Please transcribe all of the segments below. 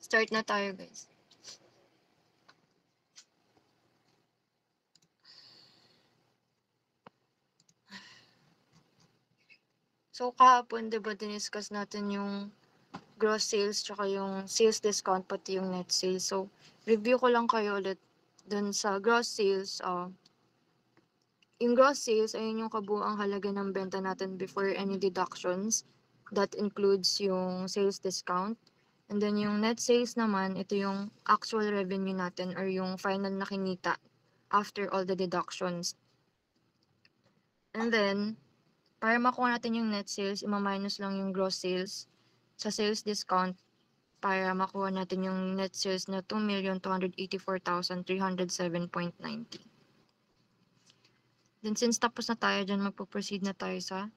Start na tayo, guys. So, kahapon, diba, diniscuss natin yung gross sales tsaka yung sales discount pati yung net sales. So, review ko lang kayo ulit dun sa gross sales. Yung gross sales, ayun yung kabuuang halaga ng benta natin before any deductions. That includes yung sales discount. And then yung net sales naman, ito yung actual revenue natin or yung final na kinita after all the deductions. And then, para makuha natin yung net sales, ima-minus lang yung gross sales sa sales discount para makuha natin yung net sales na 2,284,307.90. Then since tapos na tayo dyan, magpo-proceed na tayo sa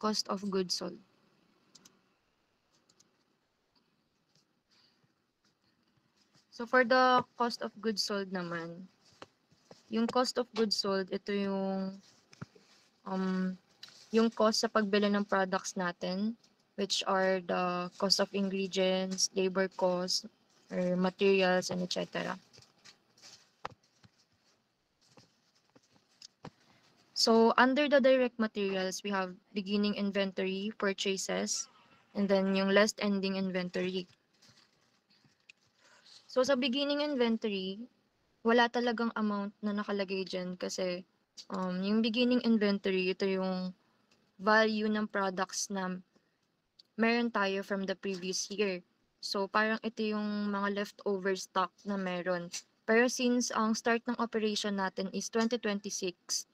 cost of goods sold. So for the cost of goods sold naman, yung cost of goods sold, ito yung cost sa pagbili ng products natin, which are the cost of ingredients, labor costs, or materials, and etc. So under the direct materials, we have beginning inventory, purchases, and then yung last ending inventory. So sa beginning inventory, wala talagang amount na nakalagay dyan kasi yung beginning inventory, ito yung value ng products na meron tayo from the previous year. So parang ito yung mga leftover stock na meron. Pero since ang start ng operation natin is 2026,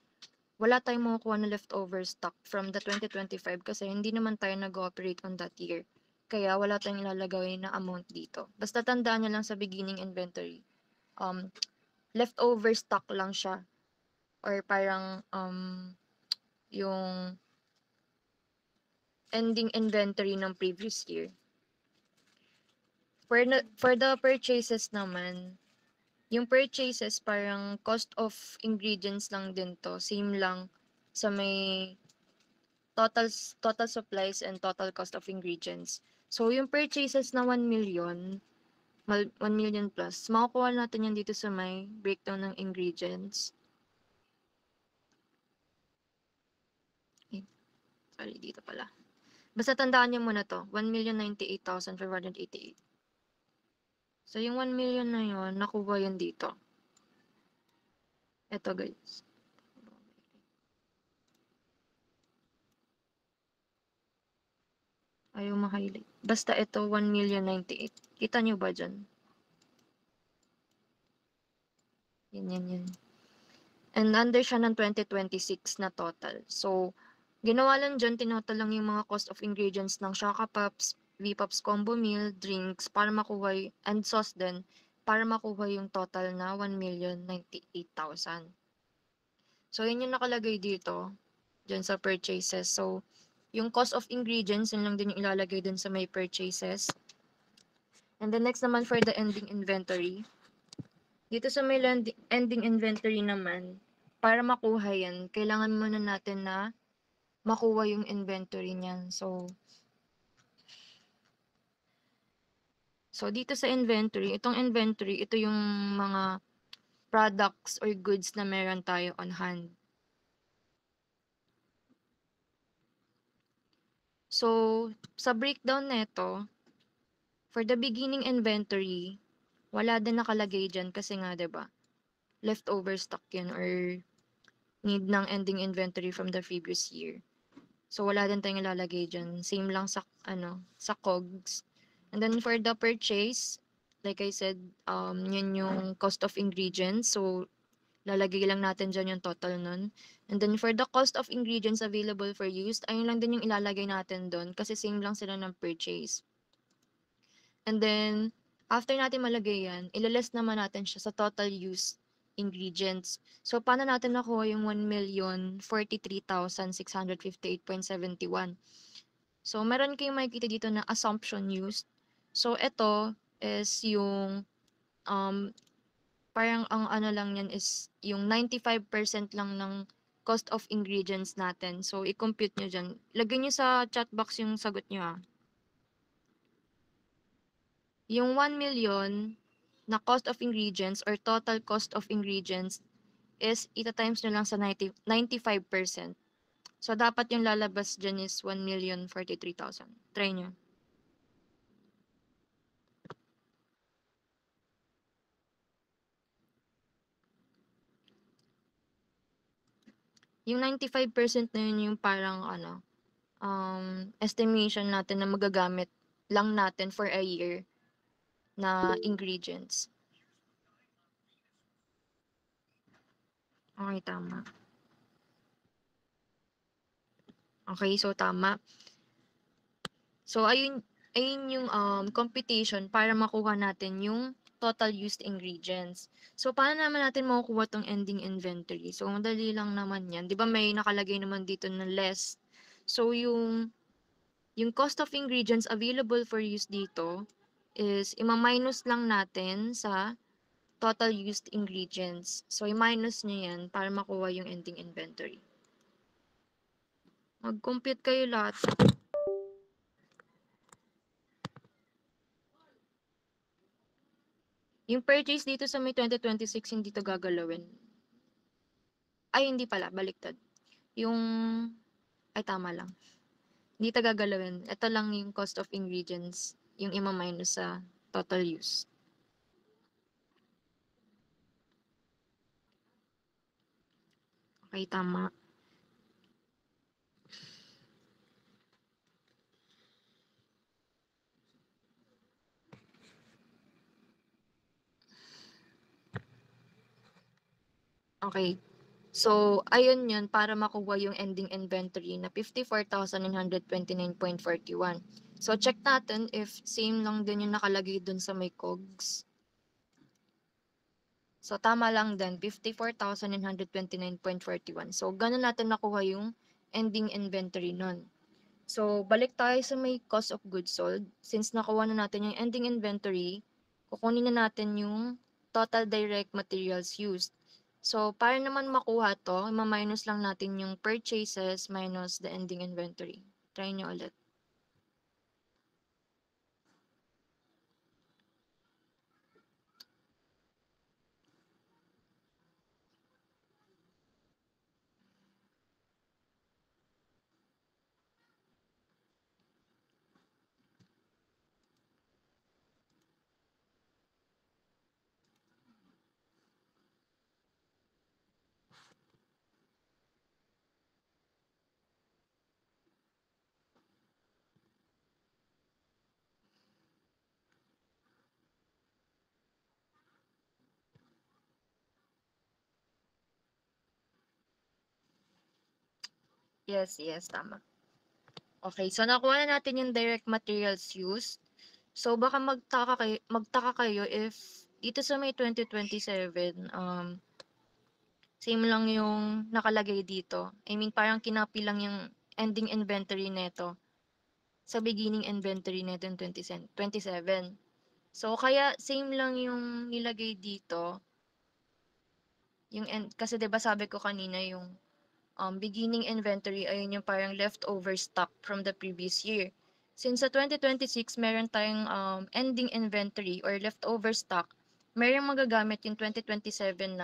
wala tayong makukuha na leftover stock from the 2025 kasi hindi naman tayo nag-ooperate on that year. Kaya wala tayong ilalagay na amount dito. Basta tandaan nyo lang sa beginning inventory. Leftover stock lang siya. Or parang yung ending inventory ng previous year. For the purchases naman, yung purchases parang cost of ingredients lang din to. Same lang sa may total supplies and total cost of ingredients. So, yung purchases na 1 million, 1 million plus, makukuha natin yan dito sa may breakdown ng ingredients. Eh, sorry, dito pala. Basta tandaan niyo muna to, 1,098,588. So, yung 1 million na yun, nakuha yun dito. Ito, guys. Ayaw ma-highlight. Basta ito, 1,098,000. Kita nyo ba dyan? Yan. And under siya ng 2026 na total. So, ginawa lang dyan, tinotal lang yung mga cost of ingredients ng Shaka Pops, V-Pops Combo Meal, drinks, para makuha, and sauce din, para makuha yung total na 1,098,000. So, yun yung nakalagay dito, dyan sa purchases. So, yung cost of ingredients, yun lang din yung ilalagay din sa may purchases. And then next naman for the ending inventory. Dito sa may ending inventory naman, para makuha yan, kailangan muna natin na makuha yung inventory niyan. So dito sa inventory, itong inventory, ito yung mga products or goods na meron tayo on hand. So, sa breakdown nito, for the beginning inventory, wala din nakalagay dyan kasi nga, 'di ba? Leftover stock yan or need ng ending inventory from the previous year. So, wala din tayong ilalagay dyan. Same lang sa, sa COGS. And then, for the purchase, like I said, yun yung cost of ingredients. So, lalagay lang natin dyan yung total nun. And then, for the cost of ingredients available for use, ayun lang din yung ilalagay natin doon kasi same lang sila ng purchase. And then, after natin malagay yan, ilaless naman natin siya sa total use ingredients. So, paano natin nakuha yung 1,043,658.71? So, meron kayong makikita dito na assumption used. So, ito is yung, parang ang ano lang yan is yung 95% lang ng cost of ingredients natin. So, i-compute nyo dyan. Lagay nyo sa chat box yung sagot nyo ha. yung 1 million na cost of ingredients or total cost of ingredients is ita-times nyo lang sa 95%. So, dapat yung lalabas dyan is 1,043,000. Try nyo. Yung 95% na yun yung parang estimation natin na magagamit lang natin for a year na ingredients. Okay, tama. Okay, so tama. So, ayun yung computation para makuha natin yung total used ingredients. So, paano naman natin makukuha tong ending inventory? So, madali lang naman yan. Di ba may nakalagay naman dito na less? So, yung cost of ingredients available for use dito is ima-minus lang natin sa total used ingredients. So, i-minus nyo yan para makuha yung ending inventory. Mag-compute kayo lahat. Yung purchase dito sa may 2026, hindi to gagalawin. Ay, hindi pala. Baliktad. Yung, ay tama lang. Hindi to gagalawin. Ito lang yung cost of ingredients. Yung ima-minus sa total use. Okay, tama. Okay. So, ayun yun para makuha yung ending inventory na 54,929.41. So, check natin if same lang din yung nakalagay dun sa may COGS. So, tama lang din, 54,929.41. So, ganun natin nakuha yung ending inventory nun. So, balik tayo sa may cost of goods sold. Since nakuha na natin yung ending inventory, kukunin na natin yung total direct materials used. So, para naman makuha to, ma-minus lang natin yung purchases minus the ending inventory. Try nyo ulit. Yes, tama. Okay, so nakuha na natin yung direct materials used. So, baka magtaka kayo if dito sa may 2027, same lang yung nakalagay dito. I mean, parang kinapi lang yung ending inventory neto sa beginning inventory neto in 2027. So, kaya same lang yung nilagay dito. Yung kasi 'di ba sabi ko kanina yung beginning inventory ayun yung parang leftover stock from the previous year. Since sa 2026 meron tayong ending inventory or leftover stock, merong magagamit yung 2027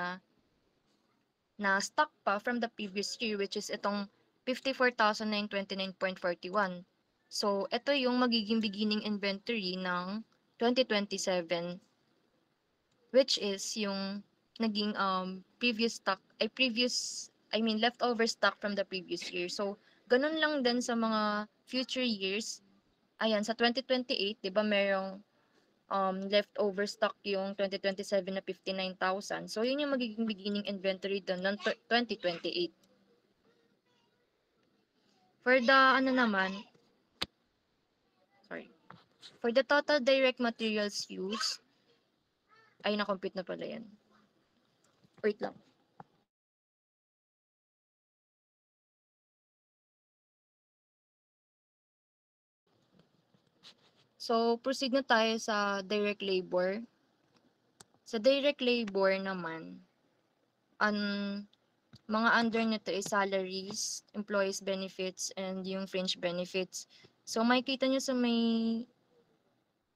na stock pa from the previous year, which is itong 54,929.41. So, ito yung magiging beginning inventory ng 2027, which is yung naging I mean leftover stock from the previous year. So, ganun lang din sa mga future years. Ayan, sa 2028, 'di ba merong leftover stock yung 2027 na 59,000. So, yun yung magiging beginning inventory doon ng 2028. For the, sorry. For the total direct materials used, ay, na-compute na pala yan. Wait lang. So, proceed na tayo sa direct labor. Sa direct labor naman, ang mga under nito is salaries, employees benefits, and yung fringe benefits. So, makikita nyo sa may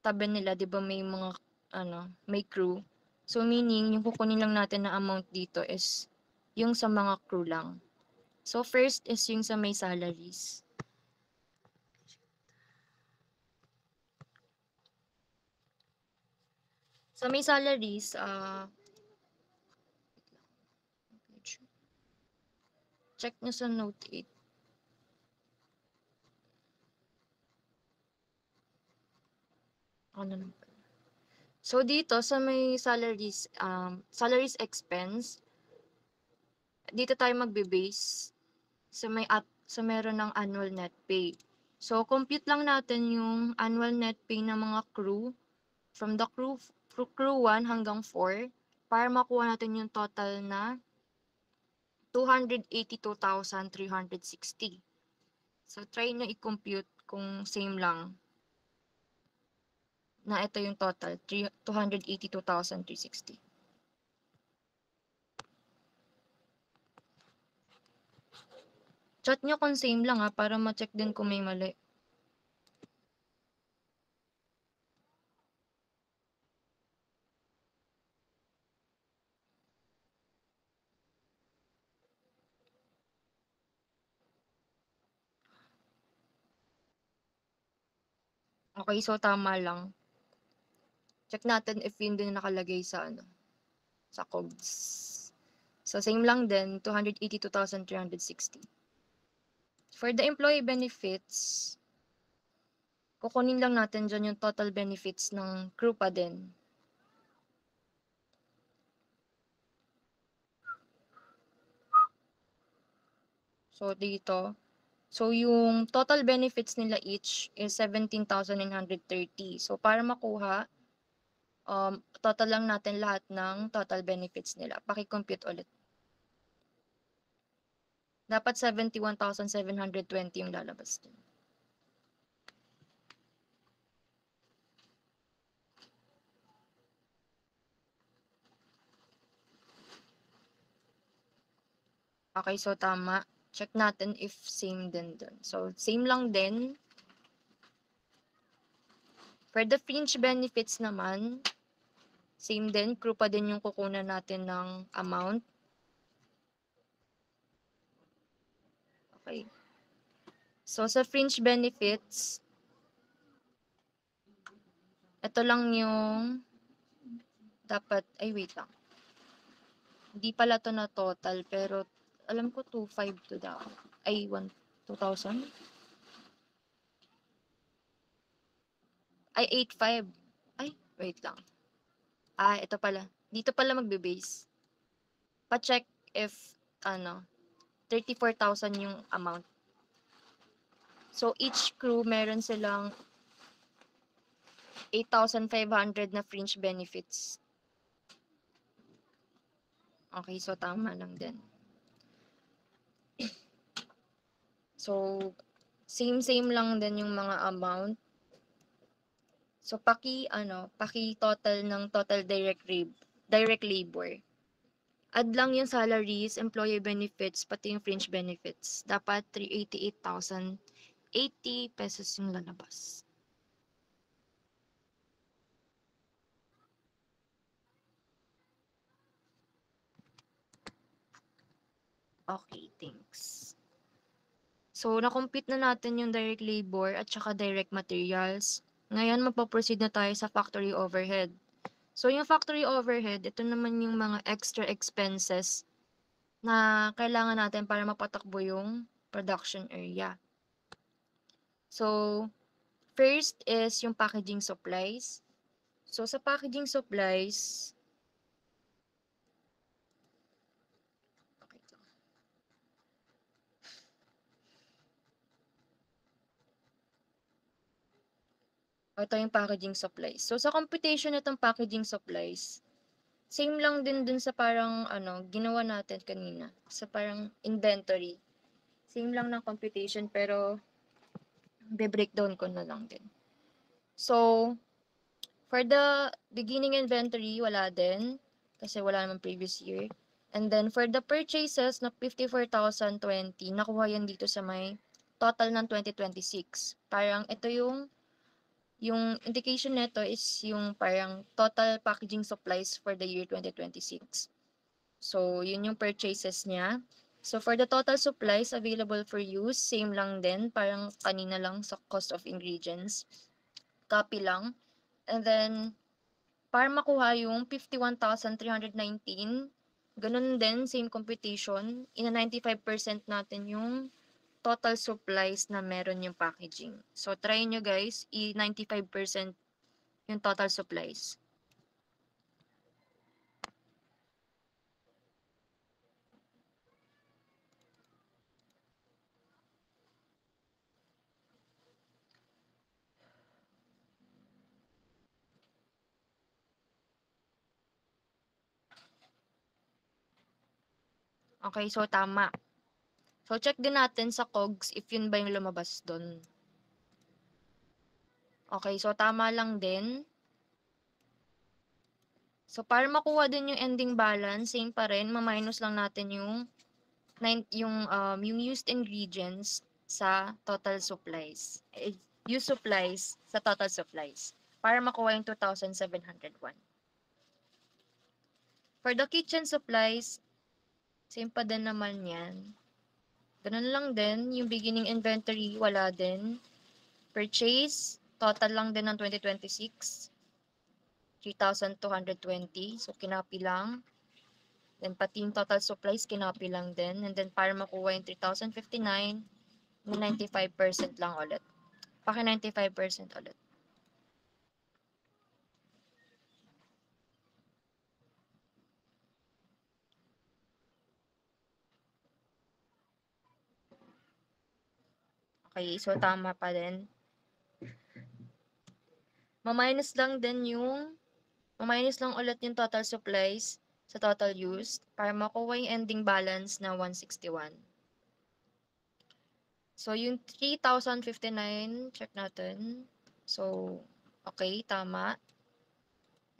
tabi nila, 'di ba may mga may crew. So meaning yung kukunin lang natin na amount dito is yung sa mga crew lang. So first is yung sa may salaries. Sa may salaries, check nyo sa note 8. Ano lang pala. So dito sa may salaries expense, dito tayo magbe-base sa meron ng annual net pay. So compute lang natin yung annual net pay ng mga crew from the crew 1 hanggang 4 para makuha natin yung total na 282,360. So try nyo i-compute kung same lang na ito yung total, 282,360. Chat nyo kung same lang para ma-check din kung may mali. Okay, so tama lang. Check natin if yun din nakalagay sa COGS. So same lang din, 282,360. For the employee benefits, kukunin lang natin dyan yung total benefits ng crew pa din. So dito, so yung total benefits nila each is 17,930. So para makuha, total lang natin lahat ng total benefits nila. Paki-compute ulit. Dapat 71,720 yung lalabas din. Okay, so tama. Check natin if same din dun. So, same lang din. For the fringe benefits naman, same din. Crew pa din yung kukunan natin ng amount. Okay. So, sa fringe benefits, ito lang yung dapat, ay wait lang. Hindi pala to na total, pero alam ko 2,500 to daw. Ay, 2,000? Ay, 8,500. Ay, wait lang. Ito pala. Dito pala magbe-base. Pa-check if, 34,000 yung amount. So, each crew, meron silang 8,500 na fringe benefits. Okay, so tama lang din. So, same lang din yung mga amount. So, paki-total ng total direct labor. Add lang yung salaries, employee benefits, pati yung fringe benefits. Dapat 388,080 pesos yung lalabas. Okay, thanks. So, na-compute na natin yung direct labor at saka direct materials. Ngayon, magpo-proceed na tayo sa factory overhead. So, yung factory overhead, ito naman yung mga extra expenses na kailangan natin para mapatakbo yung production area. So, first is yung packaging supplies. So, sa packaging supplies, ito yung packaging supplies. So, sa computation nitong packaging supplies, same lang din dun sa parang ginawa natin kanina. Sa parang inventory. Same lang ng computation pero be-breakdown ko na lang din. So, for the beginning inventory, wala din. Kasi wala naman previous year. And then, for the purchases na 54,020, nakuha yan dito sa may total ng 2026. Parang ito yung Yung indication nito is yung parang total packaging supplies for the year 2026. So, yun yung purchases niya. So, for the total supplies available for use, same lang din, parang kanina lang sa cost of ingredients. Copy lang. And then, para makuha yung 51,319, ganun din, same computation, ina 95% natin yung total supplies na meron yung packaging. So, try nyo guys, i-95% yung total supplies. Okay, so tama. So, check din natin sa COGS if yun ba yung lumabas doon. Okay, so tama lang din. So, para makuha din yung ending balance, same pa rin, ma-minus lang natin yung used ingredients sa total supplies. Used supplies sa total supplies. Para makuha yung 2,701. For the kitchen supplies, same pa din naman yan. Ganun lang din. Yung beginning inventory, wala din. Purchase, total lang din ng 2026. 3,220. So, kinapi lang. Then, pati yung total supplies, kinapi lang din. And then, para makuha yung 3,059, 95% lang ulit. Paki 95% ulit. Okay, so tama pa din. Ma-minus lang din ma-minus lang ulit yung total supplies sa total used para makuha yung ending balance na 161. So, yung 3,059, check natin. So, okay, tama.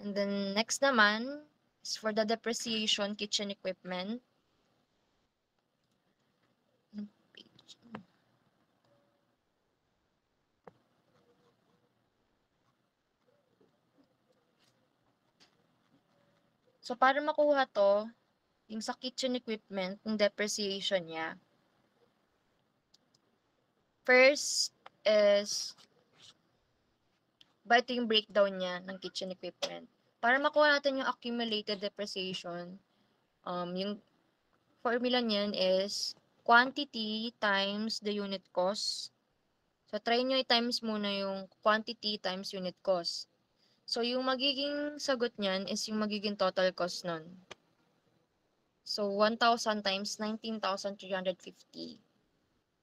And then, next naman is for the depreciation kitchen equipment. So, para makuha to, yung sa kitchen equipment, yung depreciation niya, first is, ito yung breakdown niya ng kitchen equipment. Para makuha natin yung accumulated depreciation, yung formula niyan is quantity times the unit cost. So, try nyo i-times muna yung quantity times unit cost. So, yung magiging sagot niyan is yung magiging total cost nun. So, 1,000 times 19,350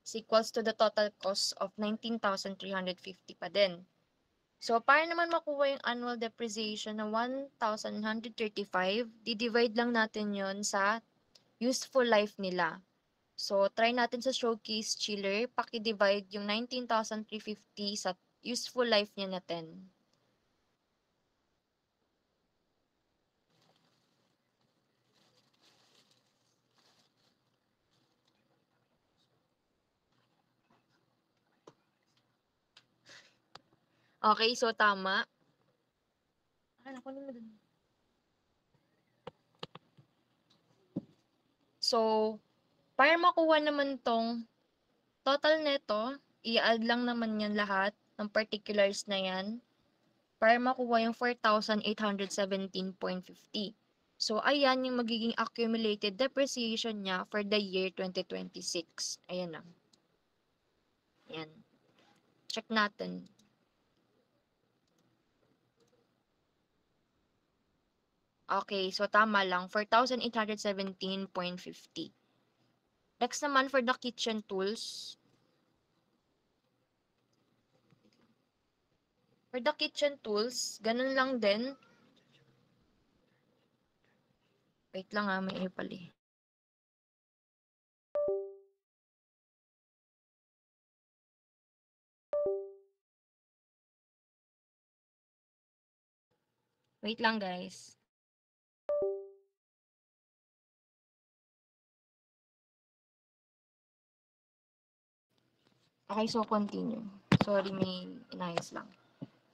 is equals to the total cost of 19,350 pa din. So, para naman makuha yung annual depreciation na 1,135, di-divide lang natin yon sa useful life nila. So, try natin sa showcase chiller, paki-divide yung 19,350 sa useful life niya na 10. Okay, so tama. So, para makuha naman tong total neto, i-add lang naman yan lahat ng particulars na yan para makuha yung 4,817.50. So, ayan yung magiging accumulated depreciation niya for the year 2026. Ayan na. Ayan. Check natin. Okay, so tama lang. 4,817.50. Next naman for the kitchen tools. For the kitchen tools, ganun lang din. Wait lang may air pala eh. Wait lang guys. Okay, so continue. Sorry, may inayos lang.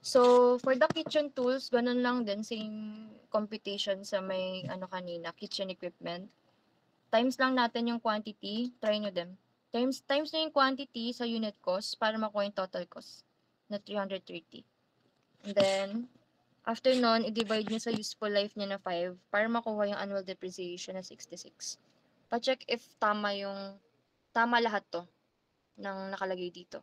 So, for the kitchen tools, ganun lang din, same computation sa may ano kanina, kitchen equipment. Times lang natin yung quantity, try nyo din. Times nyo yung quantity sa unit cost para makuha yung total cost na 330. And then, after nun, i-divide nyo sa useful life niya na 5 para makuha yung annual depreciation na 66. Pa-check if tama lahat to ng nakalagay dito.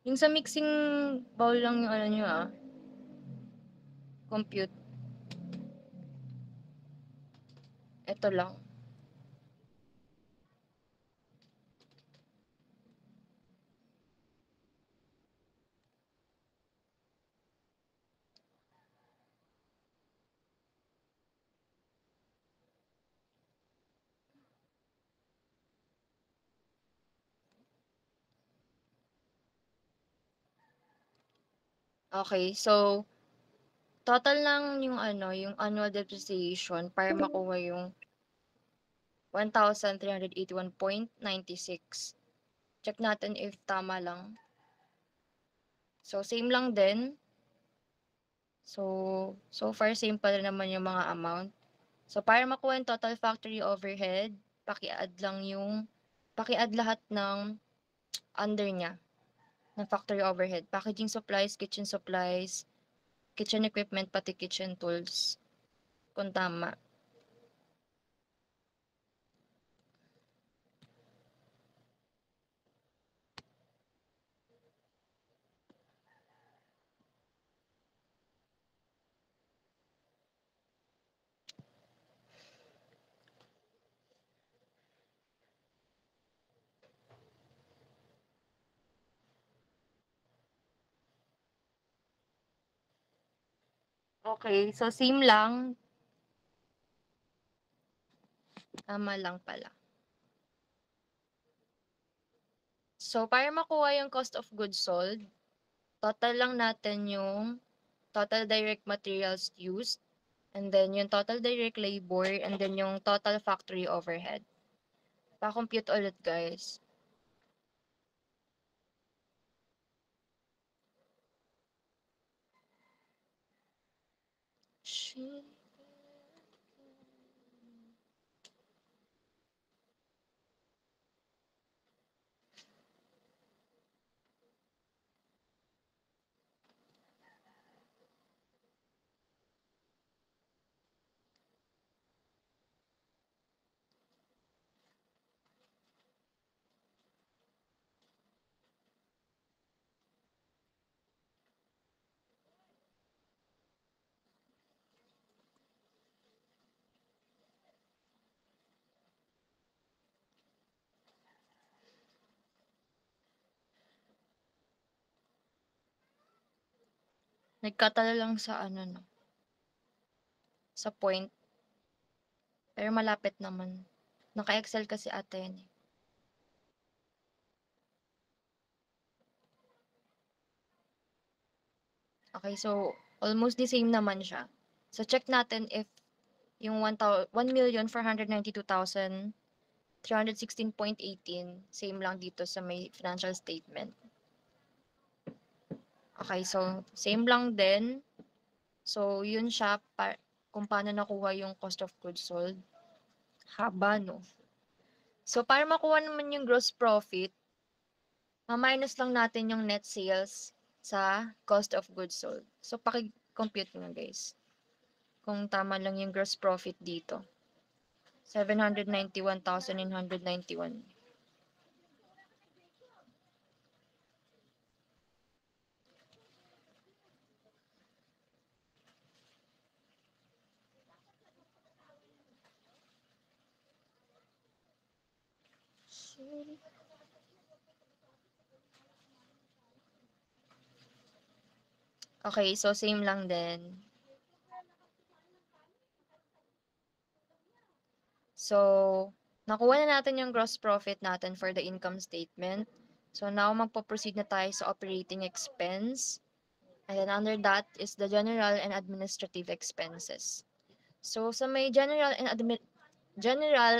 Yung sa mixing bowl lang yung ano nyo compute. Ito lang. Okay, so total lang yung yung annual depreciation para makuha yung 1,381.96. Check natin if tama lang. So, same lang din. So far, same pa rin naman yung mga amount. So, para makuha yung total factory overhead, paki-add lahat ng under niya, ng factory overhead. Packaging supplies, kitchen equipment, pati kitchen tools. Kung tama. Okay, so same lang. Tama lang pala. So, para makuha yung cost of goods sold, total lang natin yung total direct materials used, and then yung total direct labor, and then yung total factory overhead. Pa-compute ulit, guys. Shit. Nagkatala lang sa no, sa point. Pero malapit naman. Naka-Excel kasi ata yan eh. Okay, so almost the same naman siya. So check natin if yung 1,492,316.18 same lang dito sa may financial statement. Okay, so same lang din. So yun siya kung paano nakuha yung cost of goods sold. Haba, no? So para makuha naman yung gross profit, ma-minus lang natin yung net sales sa cost of goods sold. So paki-compute nyo guys. Kung tama lang yung gross profit dito. 791,991. Okay, so same lang din. So, nakuha na natin yung gross profit natin for the income statement. So, now magpo-proceed na tayo sa operating expense. And then under that is the general and administrative expenses. So, sa may general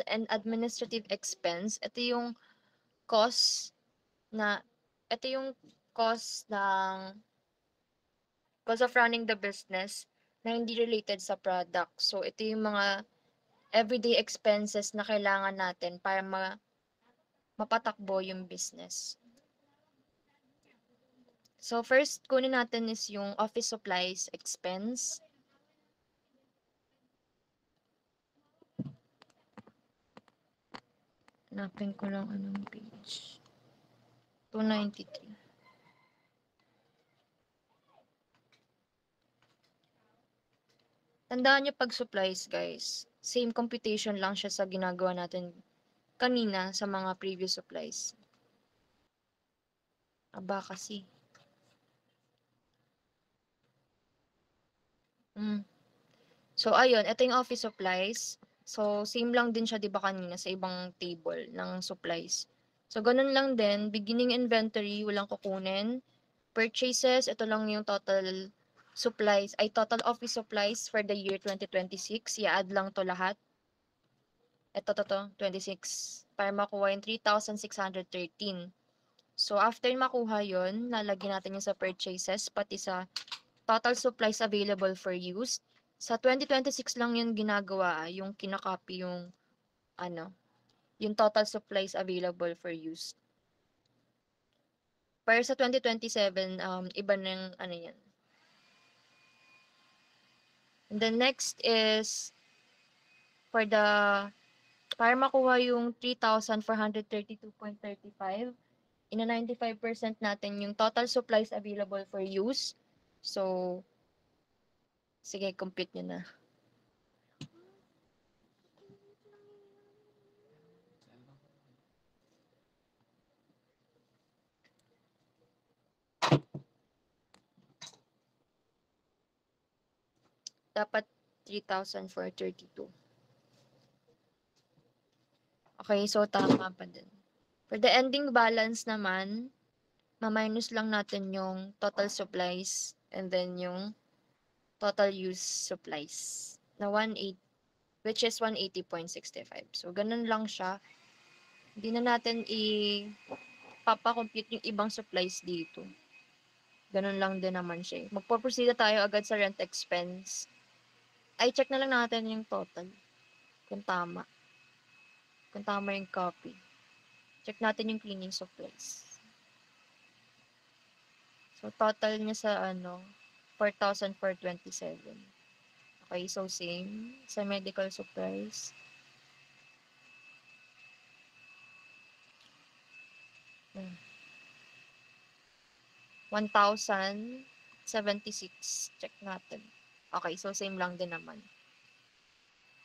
and administrative expense, cost na ito yung cost of running the business na hindi related sa product. So, ito yung mga everyday expenses na kailangan natin para mapatakbo yung business. So, first, kunin natin is yung office supplies expense. Hanapin ko lang anong page. 293. Tandaan nyo pag supplies, guys. Same computation lang siya sa ginagawa natin kanina sa mga previous supplies. Aba kasi. So, ayun. Ito yung office supplies. So, same lang din siya, di ba, kanina sa ibang table ng supplies. So, ganun lang din. Beginning inventory, walang kukunin. Purchases, ito lang yung total supplies, ay total office supplies for the year 2026. I-add lang to lahat. Ito, 26. Para makuha yung 3,613. So, after makuha yon, lalagyan natin yung sa purchases, pati sa total supplies available for use. Sa 2026 lang yung ginagawa, yung kinakopy yung, yung total supplies available for use. Para sa 2027, iba na yung, yan. And then next is, para makuha yung 3,432.35, ina 95% natin yung total supplies available for use. So, sige, compute nyo na. Dapat 3,432. Okay, so tama pa din. For the ending balance naman, ma-minus lang natin yung total supplies and then yung total use supplies na 180, which is 180.65. So, ganun lang siya. Hindi na natin papakompute yung ibang supplies dito. Ganun lang din naman siya. Magpo-proceed tayo agad sa rent expense. Ay, check na lang natin yung total. Kung tama. Kung tama yung copy. Check natin yung cleaning supplies. So, total niya sa 4,427. Okay, so same. Sa medical supplies. 1,076. Check natin. Okay, so same lang din naman.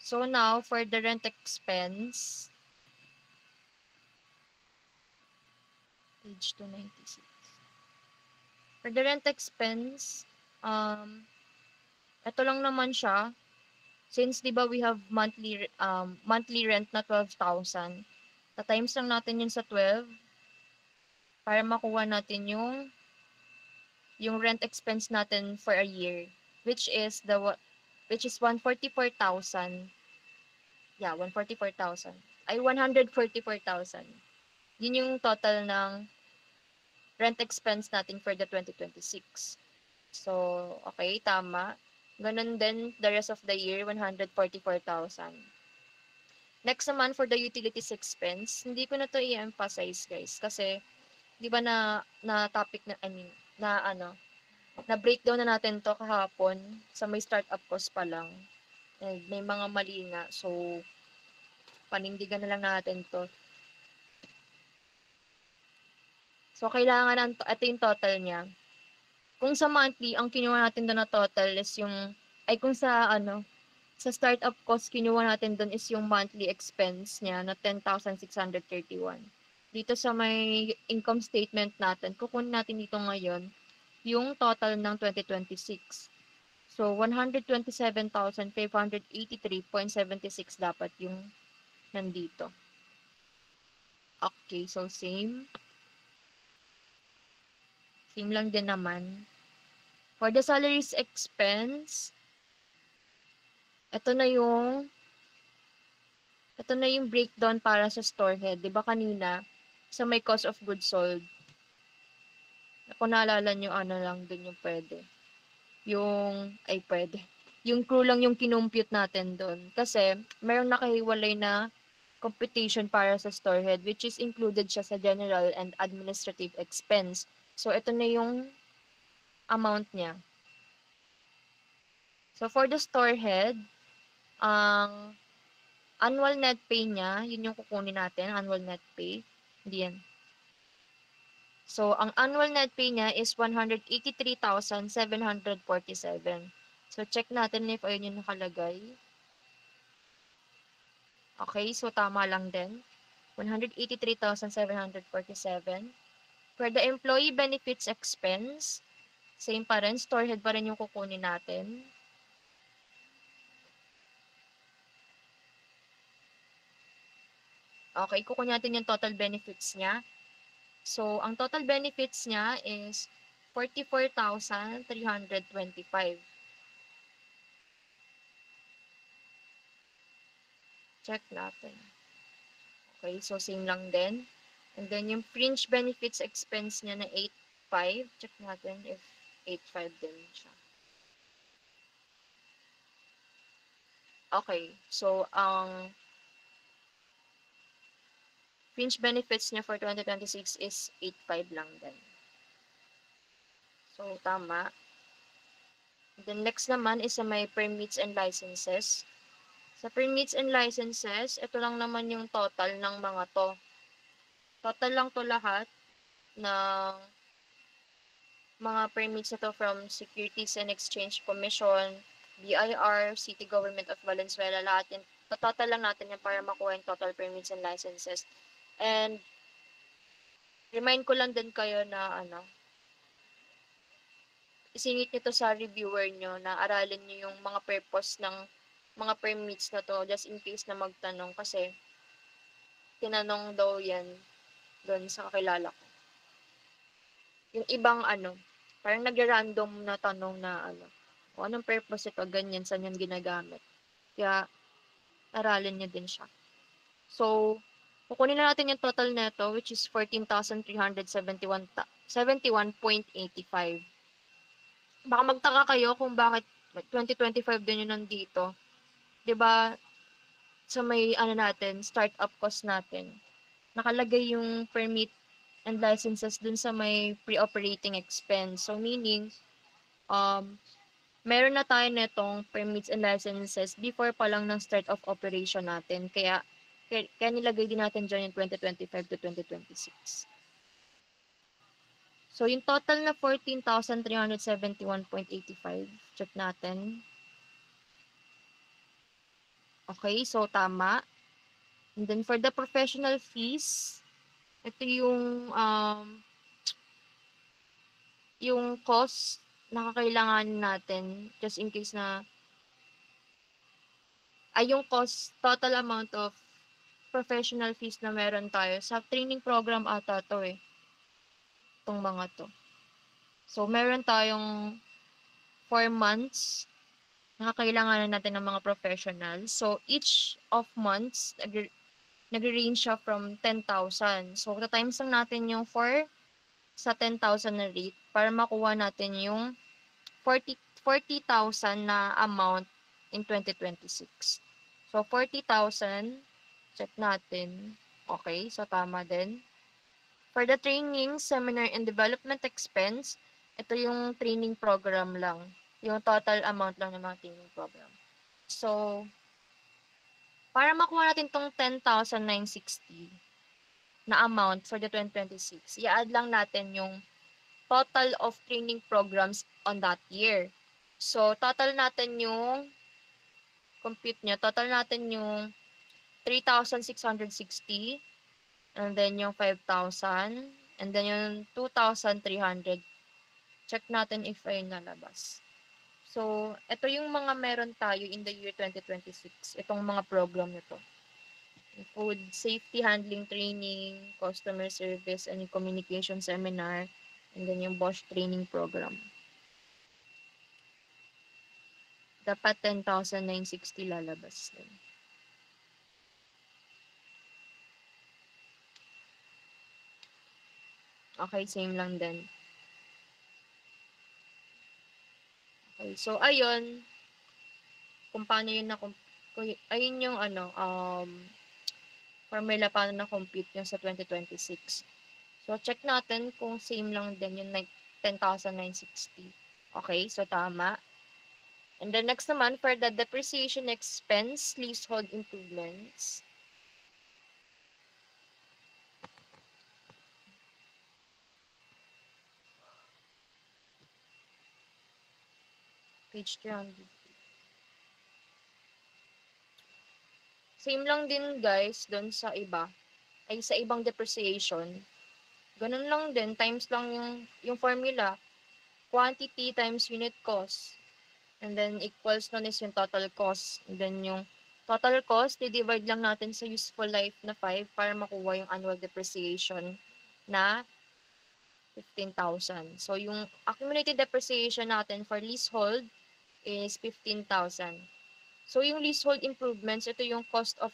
So now, for the rent expense, page 296. For the rent expense, ito lang naman siya. Since, di ba, we have monthly rent na 12,000. Ta-times lang natin yun sa 12 para makuha natin yung rent expense natin for a year, which is 144,000. Yeah, 144,000. Ay, 144,000. Yun yung total ng rent expense natin for the 2026. So, okay, tama. Ganun din, the rest of the year, 144,000. Next naman, for the utilities expense, hindi ko na to i-emphasize, guys. Kasi, di ba na topic na, na breakdown na natin to kahapon sa may startup cost pa lang. And may mga mali nga. So, Panindigan na lang natin 'to. So, kailangan ito yung total niya. Kung sa monthly, ang kinuha natin do'n na total is yung kung sa startup cost kinuha natin do'n is yung monthly expense niya na 10,631. Dito sa may income statement natin, kukunin natin dito ngayon yung total ng 2026. So, 127,583.76 dapat yung nandito. Okay, so same. Same lang din naman. For the salaries expense, ito na yung breakdown para sa store head. 'Di ba kanina sa may cost of goods sold, kung naalala niyo ano lang dun yung pwede. Pwede. Yung crew lang yung kinompute natin dun. Kasi mayroong nakahiwalay na computation para sa store head which is included siya sa general and administrative expense. So ito na yung amount niya. So for the store head, ang annual net pay niya, yun yung kukunin natin, annual net pay. Hindi yan. So, ang annual net pay niya is 183,747. So, check natin if ayun yung nakalagay. Okay, so tama lang din. 183,747. For the employee benefits expense, same pa rin, store head pa rin yung kukunin natin. Okay, kukunin natin yung total benefits niya. So, ang total benefits niya is 44,325. Check natin. Okay, so same lang din. And then yung fringe benefits expense niya na 8,500. Check natin if 8,500 din siya. Okay, so ang fringe benefits niya for 2026 is 8,500 lang din. So, tama. Then next naman is sa may permits and licenses. Sa permits and licenses, ito lang naman yung total ng mga to. Total lang to lahat ng mga permits na to from Securities and Exchange Commission, BIR, City Government of Valenzuela, lahat yan. Total lang natin yan para makuha yung total permits and licenses. And remind ko lang din kayo na isingit nyo to sa reviewer nyo na aralin nyo yung mga purpose ng mga permits na to just in case na magtanong kasi tinanong daw yan doon sa kakilala ko. Yung ibang parang nag-random na tanong na kung anong purpose ito, ganyan, saan yan ginagamit. Kaya, aralin niya din siya. So, kukunin na natin yung total neto, which is 14,371.85. Baka magtaka kayo kung bakit 2025 din yun nandito. 'Di ba sa may natin, startup cost natin, nakalagay yung permit and licenses dun sa may pre-operating expense. So, meaning, meron na tayo netong permits and licenses before pa lang ng start of operation natin. Kaya nilagay din natin dyan yung 2025 to 2026. So, yung total na 14,371.85, check natin. Okay, so tama. And then for the professional fees, ito yung cost na kakailanganin natin just in case na yung cost, total amount of professional fees na meron tayo. Sa training program ata to itong mga to. So, meron tayong 4 months na kailanganan natin ng mga professionals. So, each of months, nag-range siya from 10,000. So, times lang natin yung 4 sa 10,000 na rate para makuha natin yung 40,000 na amount in 2026. So, 40,000, check natin. Okay, so tama din. For the training, seminar, and development expense, ito yung training program lang. Yung total amount lang ng mga training program. So, para makuha natin tong 10,960 na amount for the 2026, i-add lang natin yung total of training programs on that year. So, total natin yung total natin yung 3,660, and then yung 5,000, and then yung 2,300. Check natin if ay nalabas. So, ito yung mga meron tayo in the year 2026. Itong mga program nito. Food safety handling training, customer service and communication seminar, and then yung Bosch training program. Dapat 10,960 lalabas din. Okay, same lang din. Okay, so ayun, kung paano yun ayun yung formula paano na-compute yung sa 2026. So, check natin kung same lang din yung 10,960. Okay, so tama. And then next naman, for the depreciation expense, leasehold improvements. Page 300. Same lang din guys, doon sa iba. Ay sa ibang depreciation. Ganun lang din, times lang yung formula. Quantity times unit cost. And then equals nun is yung total cost. And then yung total cost, i-divide lang natin sa useful life na 5 para makuha yung annual depreciation na 15,000. So yung accumulated depreciation natin for leasehold is 15,000. So yung leasehold improvements, ito yung cost of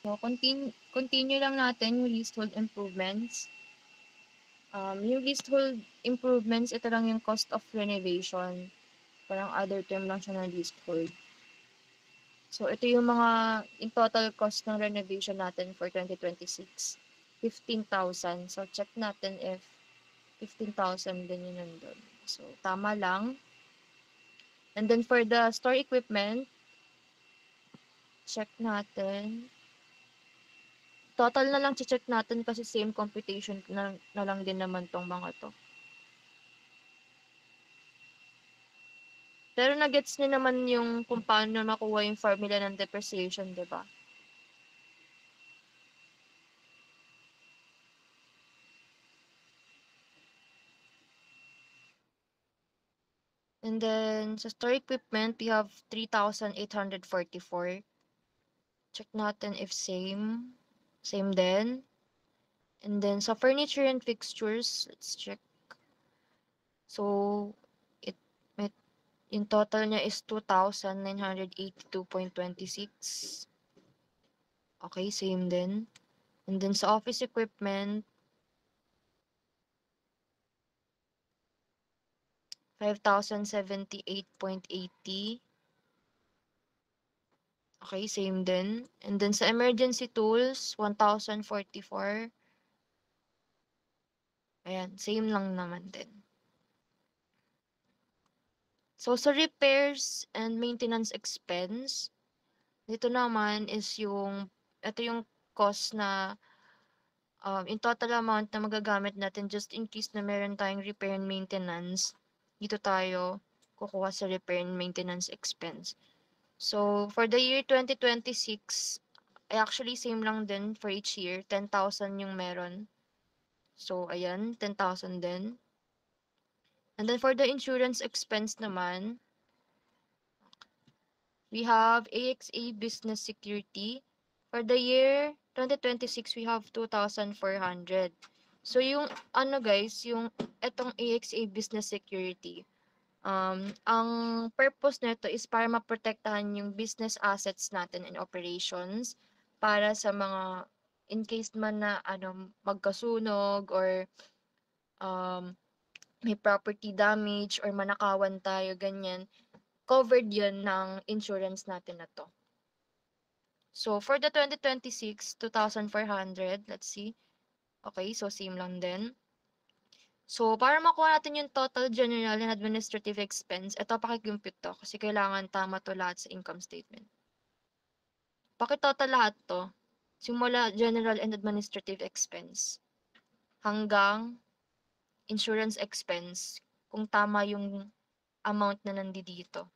so, continue lang natin yung leasehold improvements. Yung leasehold improvements, ito lang yung cost of renovation. Parang other term lang siya ng leasehold. So, ito yung in total cost ng renovation natin for 2026. 15,000. So, check natin if 15,000 din yun nandun. So, tama lang. And then, for the store equipment, check natin. Total na lang check natin kasi same computation na lang din naman tong mga to. Pero na-gets niyo naman yung kung paano makuha yung formula ng depreciation, di ba? And then, sa store equipment, we have 3,844. Check natin if same. Same din. And then, sa furniture and fixtures, let's check. So, it, it yung total niya is 2,982.26. Okay, same din. And then, sa office equipment, 5,078.80. Okay, same din. And then sa emergency tools, 1,044. Ayan, same lang naman din. So sa repairs and maintenance expense, dito naman is ito yung cost na in total amount na magagamit natin just in case na meron tayong repair and maintenance. Dito tayo kukuha sa repair and maintenance expense. So, for the year 2026, ay actually same lang din for each year. 10,000 yung meron. So, ayan, 10,000 din. And then for the insurance expense naman, we have AXA Business Security. For the year 2026, we have 2,400. So, yung guys, yung etong AXA Business Security, ang purpose nito is para maprotektahan yung business assets natin and operations para sa mga in case man na magkasunog or um, may property damage or manakawan tayo, ganyan, covered yun ng insurance natin na to. So, for the 2026, 2,400, let's see. Okay, so same lang din. So, para makuha natin yung total general and administrative expense, eto paki-compute 'to kasi kailangan tama 'to lahat sa income statement. Paki-total lahat 'to, simula general and administrative expense hanggang insurance expense kung tama yung amount na nandidito.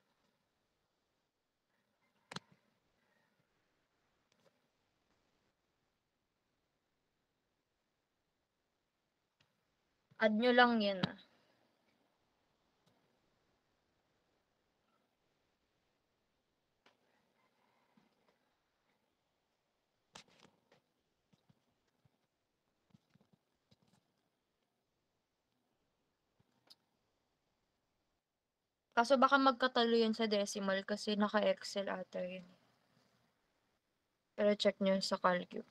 Add nyo lang yan, ah. Kaso baka magkatalo yan sa decimal kasi naka-Excel ata yun. Pero check nyo sa Calcu.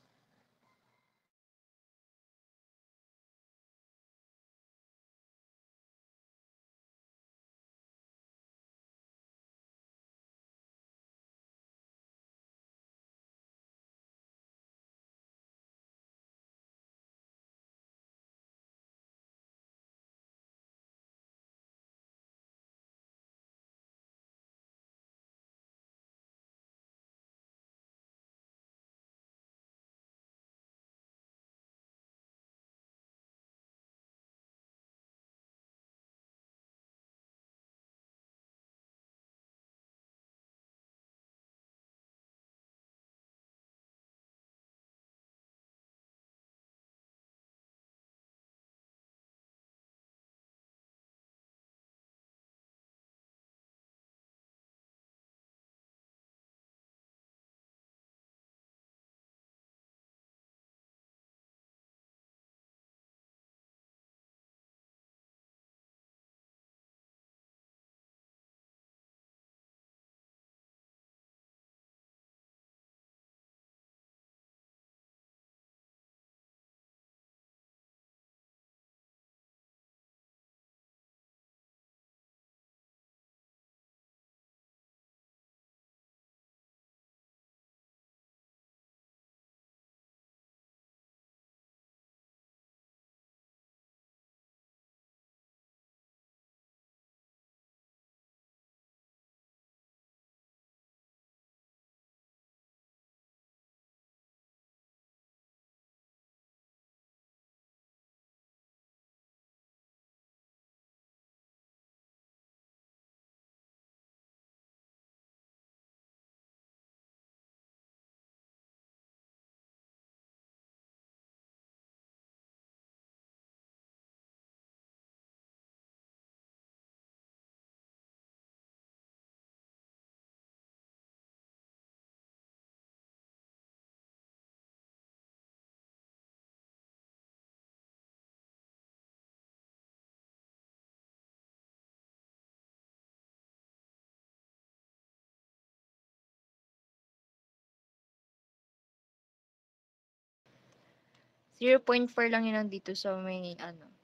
Zero point 4 lang yun nandito sa may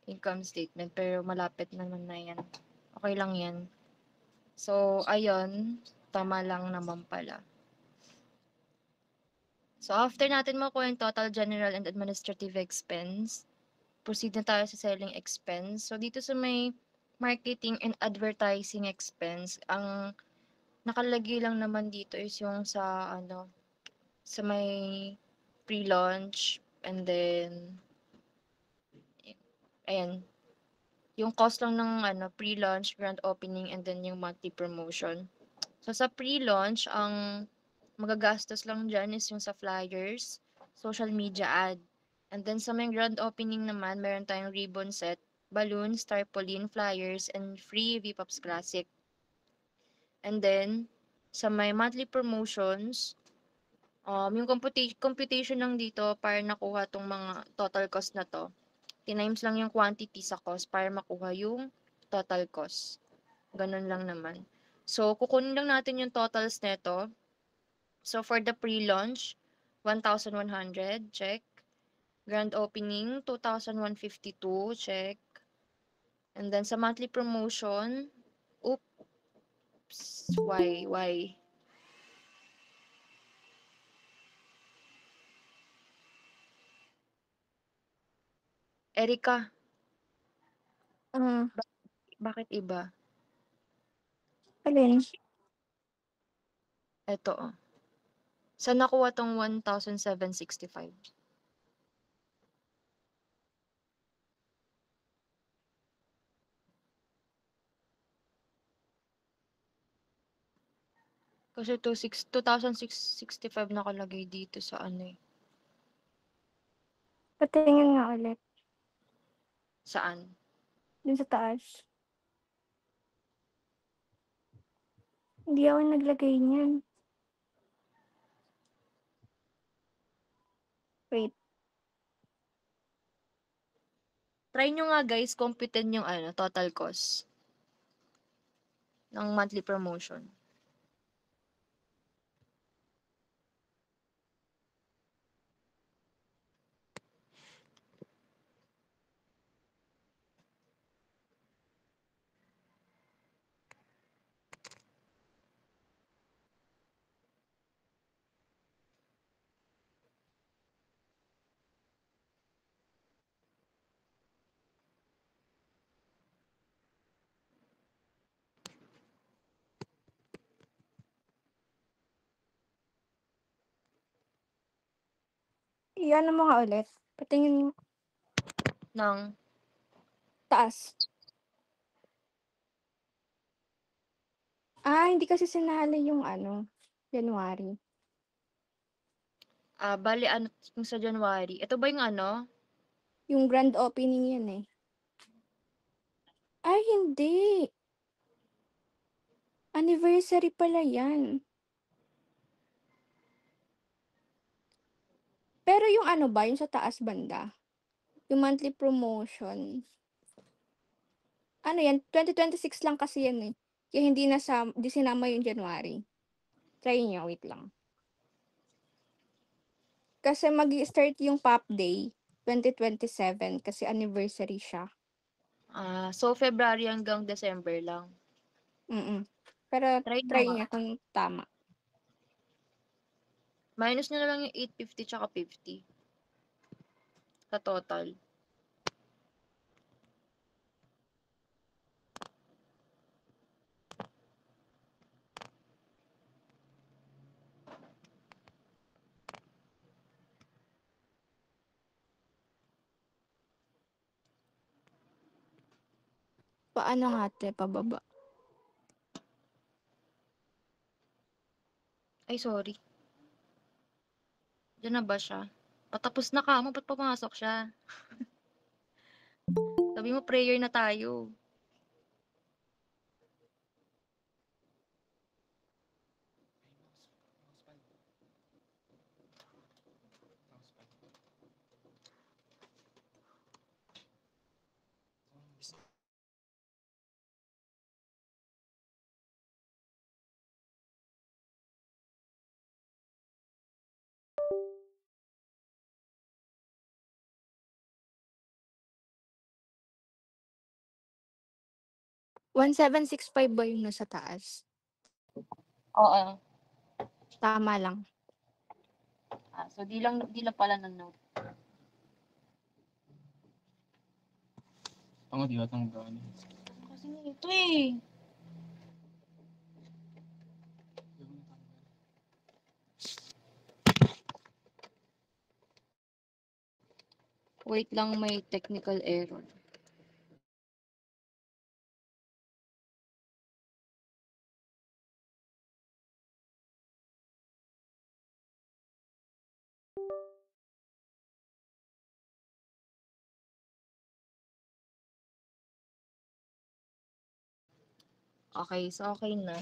income statement pero malapit naman na yan. Okay lang yan. So, ayun, tama lang naman pala. So, after natin makuha yung total general and administrative expense, proceed na tayo sa selling expense. So, dito sa may marketing and advertising expense, ang nakalagay lang naman dito is yung sa sa may pre-launch and then ayan, yung cost lang ng pre-launch, grand opening and then yung monthly promotion. So sa pre-launch, ang magagastos lang dyan is yung sa flyers, social media ad. And then sa may grand opening naman, meron tayong ribbon set, balloons, tarpaulin, flyers, and free V-Pops Classic. And then, sa may monthly promotions, yung computation lang dito para nakuha tong mga total cost na to. Tinimes lang yung quantity sa cost para makuha yung total cost. Ganun lang naman. So, kukunin lang natin yung totals neto. So, for the pre-launch, 1,100, check. Grand opening, 2,152, check. And then sa monthly promotion, oops, why? Erika, Ah, Bakit iba? alin? Eto, oh. Saan nakuha tong 1,765? Kasi 2,665 nakalagay dito sa ano eh. Patingin nga ulit. Saan? Dun sa taas. Hindi ako naglagay niyan. Wait. Try nyo nga guys, computein yung ano, total cost ng monthly promotion. Iyan mo nga ulit. Patingin mo. Ng, Taas. Hindi kasi sinali yung ano, January. bali ano, yung sa January. Ito ba yung ano? Yung grand opening yan eh. Ay, hindi. Anniversary pala yan. Pero yung ano ba, yung sa taas banda? Yung monthly promotion. Ano yan? 2026 lang kasi yan eh. Kaya di sinama yung January. Try nyo, wait lang. Kasi mag-start yung Pop Day 2027 kasi anniversary siya. So February hanggang December lang. Pero Try nyo try nga. niya kung tama. Minus nyo na lang yung 850 tsaka 50. Sa total. Paano nga ate, pababa? Ay, sorry. Diyan na ba siya? Patapos na ka mo, ba't pumasok siya? Sabi mo, prayer na tayo. One seven six five ba yung nasa taas? Oo. Tama lang. So di lang pala ng note. Ako di ba tanggal? Kasi ito eh. Wait lang, may technical error. Okay, so okay na.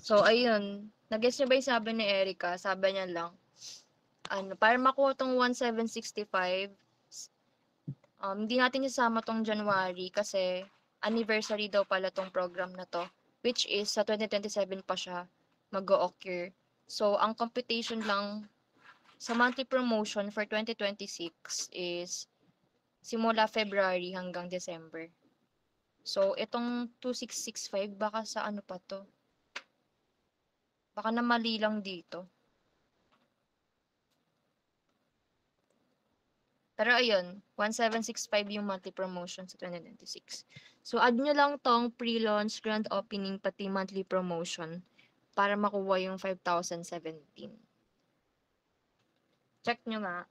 So, ayun. Nag-guess niyo ba yung sabi ni Erica? Sabi niya lang, para makuha tong 1,765, hindi natin isama tong January kasi anniversary daw pala tong program na to, which is sa 2027 pa siya mag-o-occur. So, ang computation lang sa monthly promotion for 2026 is simula February hanggang December. So, itong 2,665, baka sa ano pa to? Baka na mali lang dito. Pero ayun, 1,765 yung monthly promotion sa 2026. So, add nyo lang tong pre-launch, grand opening, pati monthly promotion para makuha yung 5,017. Check nyo nga.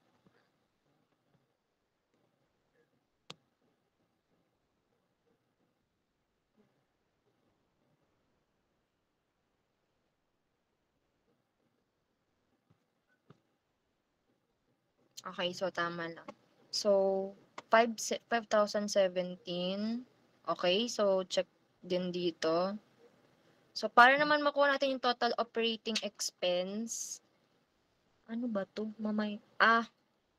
Okay, so tama lang. So, 5,017. Okay, so check din dito. So, para naman makuha natin yung total operating expense, ano ba to?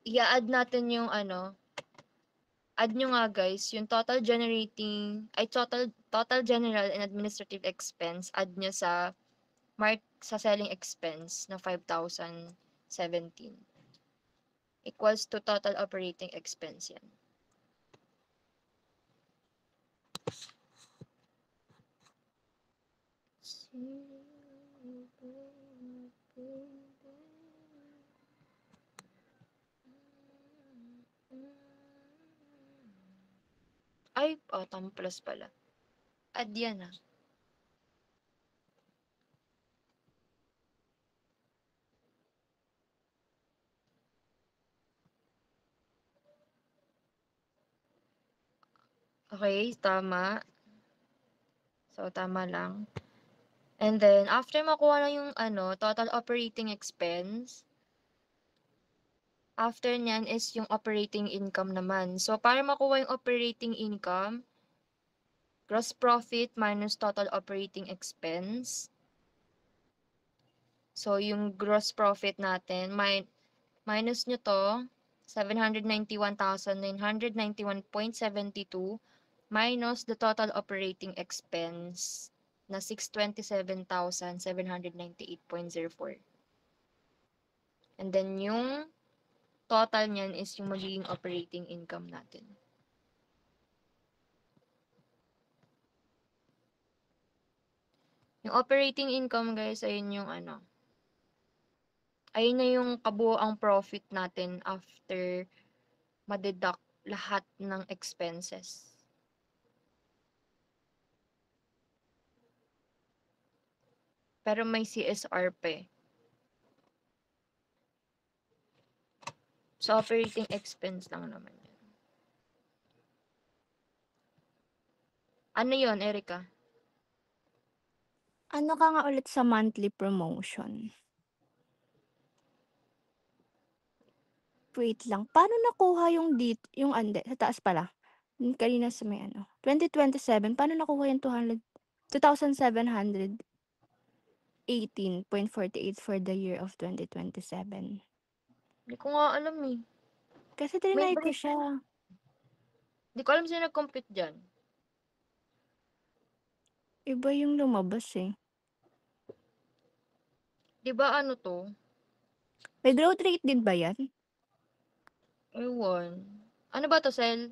I-add natin yung add nyo nga guys, yung total general and administrative expense, add nyo sa selling expense na 5,017. Equals to total operating expense yan. Ay, tama plus pala. Add yan ah. Okay, tama. So, tama lang. And then, after makuha na yung total operating expense, after nyan is yung operating income naman. So, para makuha yung operating income, gross profit minus total operating expense. So, yung gross profit natin, minus nyo to, 791,991.72 minus the total operating expense na 627,798.04. And then, yung total niyan is yung magiging operating income natin. Yung operating income, guys, ayun yung ayun na yung kabuoang profit natin after ma-deduct lahat ng expenses. Pero may CSR pa eh. So, operating expense lang naman yun. Ano yun, Erica? Ano ka nga ulit sa monthly promotion? Wait lang, paano nakuha yung yung sa taas pala? Kanina sa may 2027, paano nakuha yung 2,718.48 for the year of 2027? Hindi ko nga alam eh. Kasi May trinay ko break. siya. Hindi ko alam sino nag-compute dyan. Iba yung lumabas eh. Di ba ano to? May growth rate din ba yan? Ewan. Ano ba to, Sel?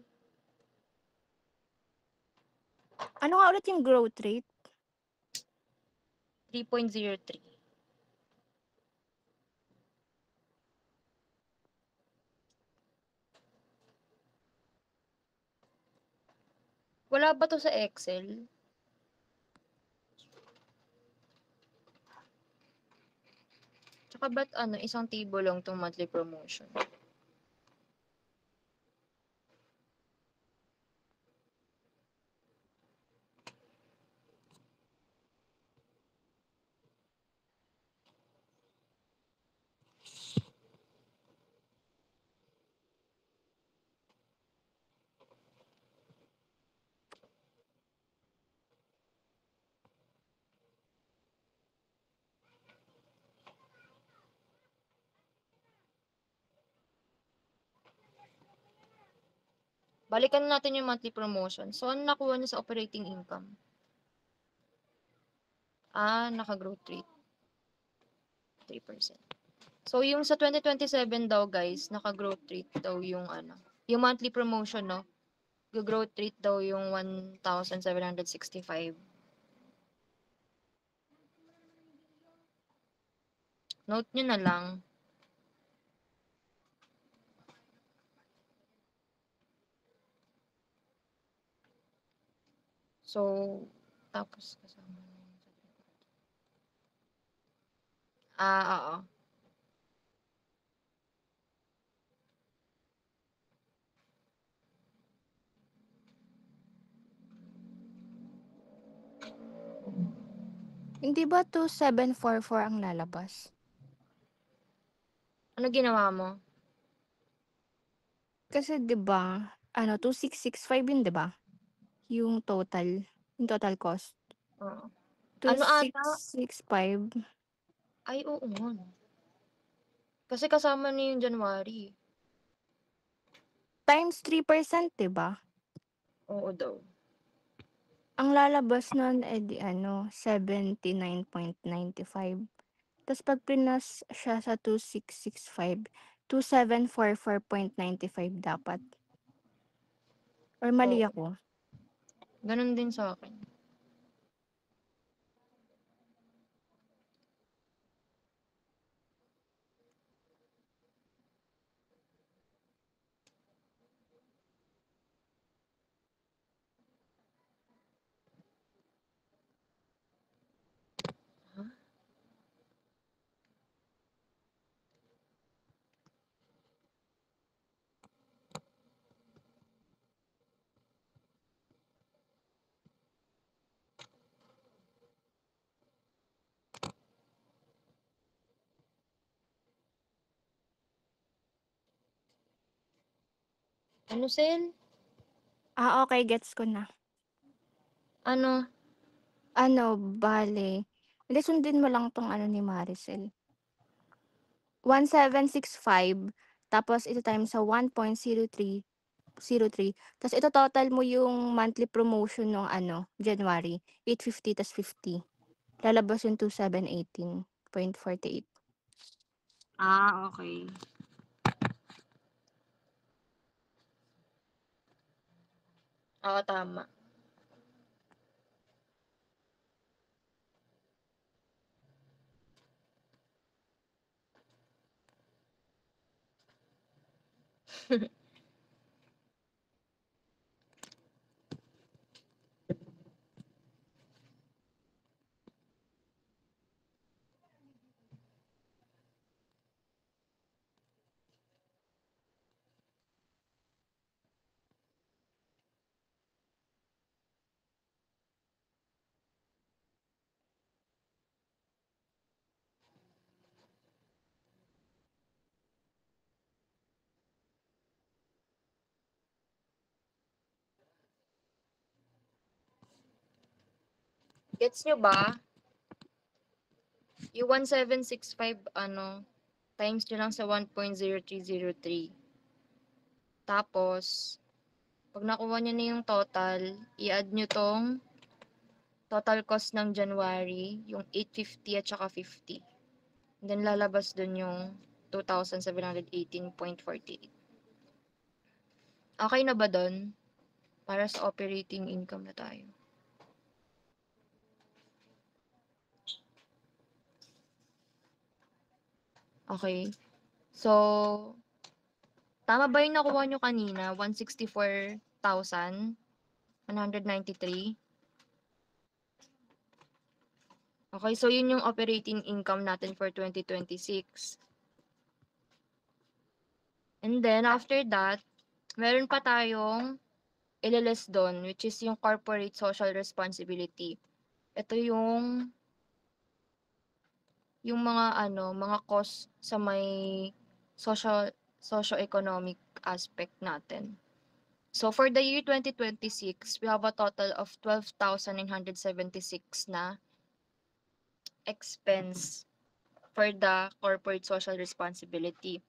Ano nga ulit yung growth rate? 3.03. Wala ba to sa Excel? Tsaka ba't isang table lang tong monthly promotion? Balikan natin yung monthly promotion. So, ano nakuha niya sa operating income? Naka-growth rate. 3%. So, yung sa 2027 daw, guys, naka-growth rate daw yung yung monthly promotion, no? Growth rate daw yung 1,765. Note nyo na lang. So, tapos kasama na yun sa oo. Hindi ba 2744 ang lalabas? Ano ginawa mo? Kasi 'di ba, 2665 yun 'di ba? Yung total cost. Oo. Two Ano six ata? six five Ay, oo nga 'no. Kasi kasama na yung January. times 3% 'di ba? Oo daw. Ang lalabas nun, 79.95. Tas 'pag pinas siya sa 2665, 2744.95 dapat. Or mali Oo. ako? Ganun din sa akin. Huh? Ano, Sel? Okay, gets ko na. Ano? Bale, hindi sundin mo lang 'tong ni Maricel. 1765 tapos ita-times sa 1.0303 tas ito-total mo yung monthly promotion nung January, 850 tas 50. Lalabas yung 2718.48. Okay. Oo, tama. Gets nyo ba? Yung 1765, times nyo lang sa 1.0303. Tapos, pag nakuha nyo na yung total, i-add nyo tong total cost ng January, yung 850 at saka 50. And then lalabas dun yung 2,718.48. Okay na ba dun? Para sa operating income na tayo. Okay. So, tama ba yung nakuha nyo kanina? 164,193? Okay, so yun yung operating income natin for 2026. And then, after that, meron pa tayong ililist doon, which is yung corporate social responsibility. Ito yung mga cost sa may socio-economic aspect natin. So, for the year 2026, we have a total of 12,976 na expense for the corporate social responsibility.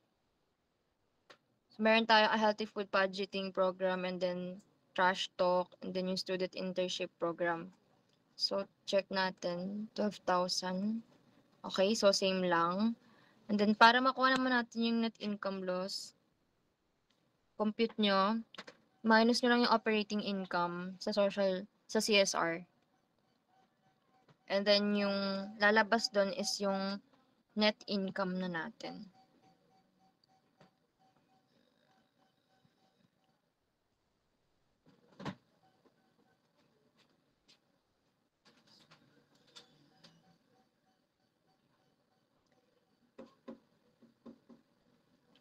So, meron tayong a healthy food budgeting program and then trash talk and then yung student internship program. So, check natin, 12,000. Okay, so same lang. And then, para makuha naman natin yung net income loss, compute nyo, minus nyo lang yung operating income sa CSR. And then, yung lalabas doon is yung net income na natin.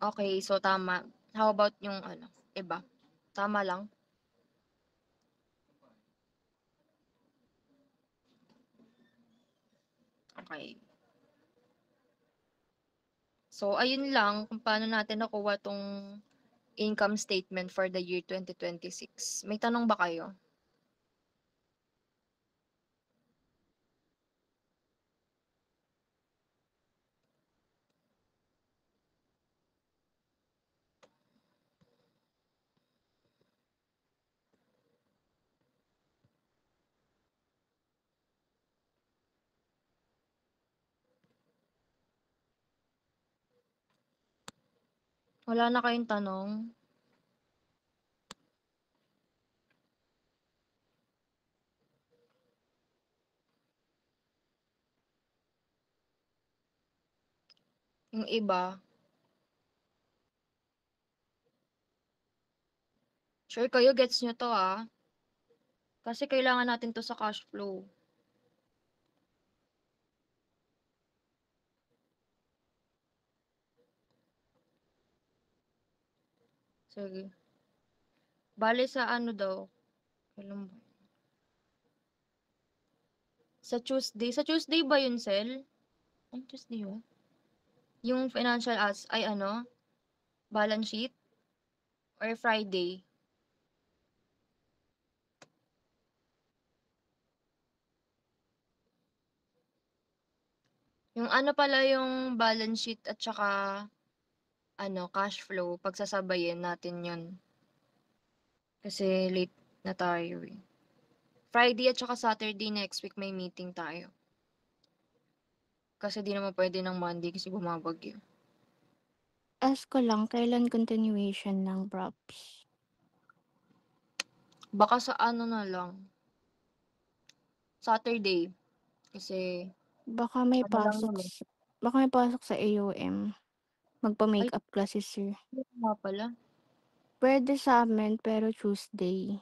Okay, so tama. How about yung ano, iba? Tama lang? Okay. So, ayun lang kung paano natin nakuha 'tong income statement for the year 2026. May tanong ba kayo? Wala na kayong tanong? Yung iba? Sure kayo gets niyo 'to, kasi kailangan natin 'to sa cash flow. Sige. Bale sa ano daw, kailan ba? Sa Tuesday ba yun, Sel? Ay, Tuesday ba? Yung financial ay ano, balance sheet or Friday? Yung ano pala yung balance sheet at saka ano, cash flow, pagsasabayin natin yun. Kasi late na tayo eh. Friday at saka Saturday next week may meeting tayo. Kasi di naman pwede ng Monday kasi bumabagyo. Ask ko lang, kailan continuation ng props? Baka sa ano na lang, Saturday. Kasi Baka may ano lang pasok naman. baka may pasok sa AUM. Ay, Magpa-makeup class si sir. yun nga pala. Pwede sa'min pero Tuesday.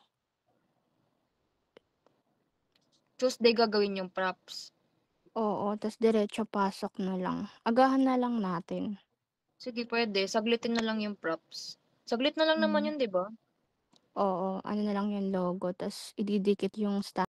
Tuesday gagawin yung props. Oo, tas diretso pasok na lang. Agahan na lang natin. Sige, pwede. Saglitin na lang yung props. Saglit na lang naman Hmm. yun, di ba? Oo, ano na lang yung logo tas ididikit yung